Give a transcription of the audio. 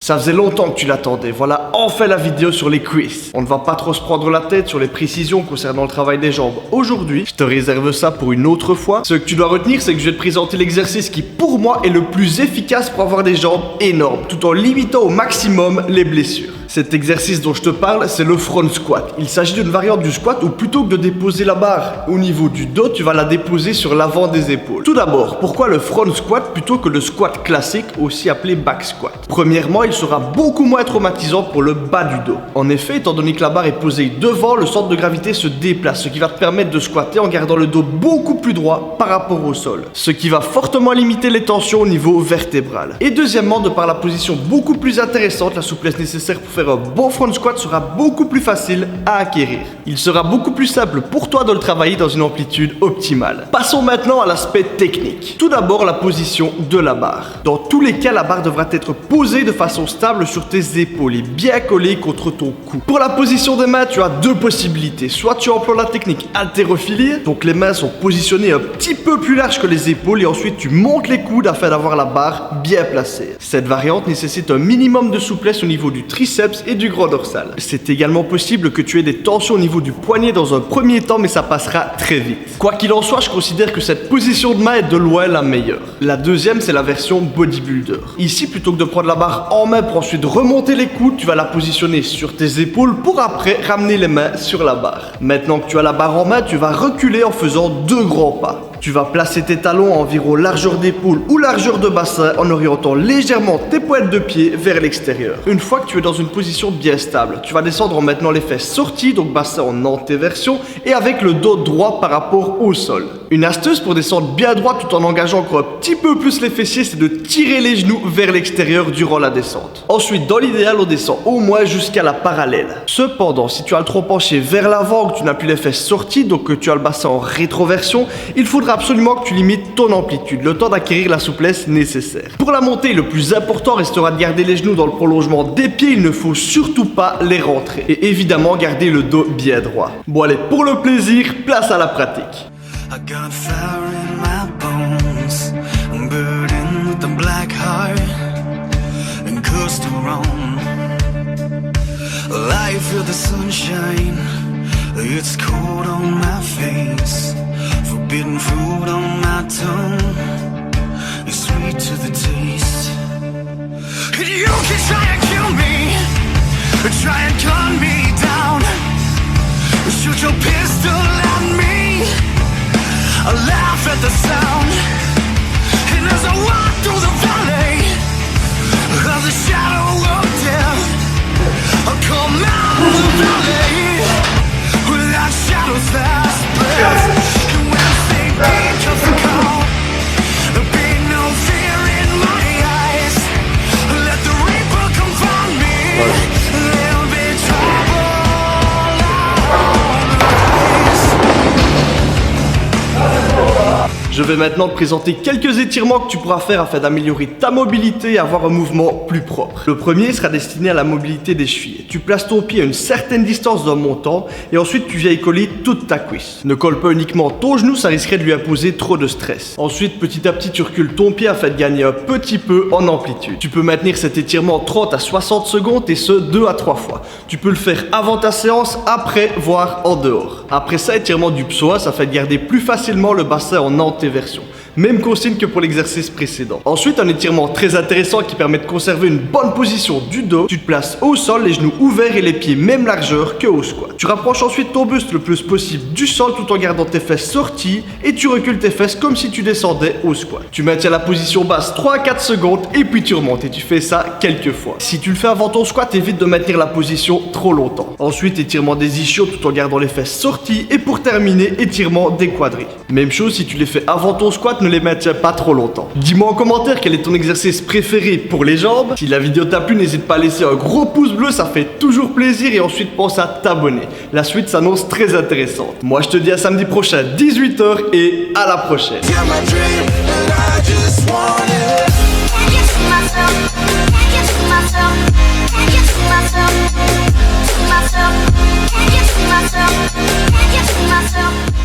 Ça faisait longtemps que tu l'attendais, voilà enfin la vidéo sur les cuisses. On ne va pas trop se prendre la tête sur les précisions concernant le travail des jambes. Aujourd'hui, je te réserve ça pour une autre fois. Ce que tu dois retenir, c'est que je vais te présenter l'exercice qui pour moi est le plus efficace pour avoir des jambes énormes, tout en limitant au maximum les blessures. Cet exercice dont je te parle, c'est le front squat. Il s'agit d'une variante du squat où plutôt que de déposer la barre au niveau du dos, tu vas la déposer sur l'avant des épaules. Tout d'abord, pourquoi le front squat plutôt que le squat classique, aussi appelé back squat? Premièrement, il sera beaucoup moins traumatisant pour le bas du dos. En effet, étant donné que la barre est posée devant, le centre de gravité se déplace, ce qui va te permettre de squatter en gardant le dos beaucoup plus droit par rapport au sol, ce qui va fortement limiter les tensions au niveau vertébral. Et deuxièmement, de par la position beaucoup plus intéressante, la souplesse nécessaire pour faire un bon front squat sera beaucoup plus facile à acquérir. Il sera beaucoup plus simple pour toi de le travailler dans une amplitude optimale. Passons maintenant à l'aspect technique. Tout d'abord, la position de la barre. Dans tous les cas, la barre devra être posée de façon stable sur tes épaules et bien collée contre ton cou. Pour la position des mains, tu as deux possibilités. Soit tu emploies la technique haltérophilie, donc les mains sont positionnées un petit peu plus larges que les épaules et ensuite tu montes les coudes afin d'avoir la barre bien placée. Cette variante nécessite un minimum de souplesse au niveau du triceps et du grand dorsal. C'est également possible que tu aies des tensions au niveau du poignet dans un premier temps, mais ça passera très vite. Quoi qu'il en soit, je considère que cette position de main est de loin la meilleure. La deuxième, c'est la version bodybuilder. Ici, plutôt que de prendre la barre en main pour ensuite remonter les coudes, tu vas la positionner sur tes épaules pour après ramener les mains sur la barre. Maintenant que tu as la barre en main, tu vas reculer en faisant deux grands pas. Tu vas placer tes talons à environ largeur d'épaule ou largeur de bassin en orientant légèrement tes pointes de pied vers l'extérieur. Une fois que tu es dans une position bien stable, tu vas descendre en maintenant les fesses sorties, donc bassin en antéversion et avec le dos droit par rapport au sol. Une astuce pour descendre bien droit tout en engageant encore un petit peu plus les fessiers, c'est de tirer les genoux vers l'extérieur durant la descente. Ensuite, dans l'idéal, on descend au moins jusqu'à la parallèle. Cependant, si tu as le tronc penché vers l'avant, que tu n'as plus les fesses sorties, donc que tu as le bassin en rétroversion, il faudra absolument que tu limites ton amplitude, le temps d'acquérir la souplesse nécessaire. Pour la montée, le plus important restera de garder les genoux dans le prolongement des pieds, il ne faut surtout pas les rentrer. Et évidemment, garder le dos bien droit. Bon allez, pour le plaisir, place à la pratique. I got fire in my bones, I'm burdened with the black heart and cursed to wrong. Life feel the sunshine, it's cold on my face, forbidden fruit on my tongue, it's sweet to the taste. And you can try and kill me, try and gun me down, shoot your pistol at me, I laugh at the sound, and as I walk through the valley of the shadow of death, I'll come out of the valley without shadows last breath. And when safety comes to call, there'll be no fear in my eyes. Let the reaper come find me, there'll be trouble on the rise. Je vais maintenant te présenter quelques étirements que tu pourras faire afin d'améliorer ta mobilité et avoir un mouvement plus propre. Le premier sera destiné à la mobilité des chevilles. Tu places ton pied à une certaine distance d'un montant et ensuite tu viens y coller toute ta cuisse. Ne colle pas uniquement ton genou, ça risquerait de lui imposer trop de stress. Ensuite, petit à petit, tu recules ton pied afin de gagner un petit peu en amplitude. Tu peux maintenir cet étirement 30 à 60 secondes et ce 2 à 3 fois. Tu peux le faire avant ta séance, après, voire en dehors. Après ça, étirement du psoas afin de garder plus facilement le bassin en antéversion. Même consigne que pour l'exercice précédent. Ensuite, un étirement très intéressant qui permet de conserver une bonne position du dos. Tu te places au sol, les genoux ouverts et les pieds même largeur que au squat. Tu rapproches ensuite ton buste le plus possible du sol tout en gardant tes fesses sorties et tu recules tes fesses comme si tu descendais au squat. Tu maintiens la position basse 3 à 4 secondes et puis tu remontes et tu fais ça quelques fois. Si tu le fais avant ton squat, évite de maintenir la position trop longtemps. Ensuite, étirement des ischios tout en gardant les fesses sorties et pour terminer, étirement des quadris. Même chose si tu les fais avant ton squat, ne les maintiens pas trop longtemps. Dis-moi en commentaire quel est ton exercice préféré pour les jambes. Si la vidéo t'a plu, n'hésite pas à laisser un gros pouce bleu, ça fait toujours plaisir et ensuite pense à t'abonner. La suite s'annonce très intéressante. Moi je te dis à samedi prochain 18h et à la prochaine. Myself.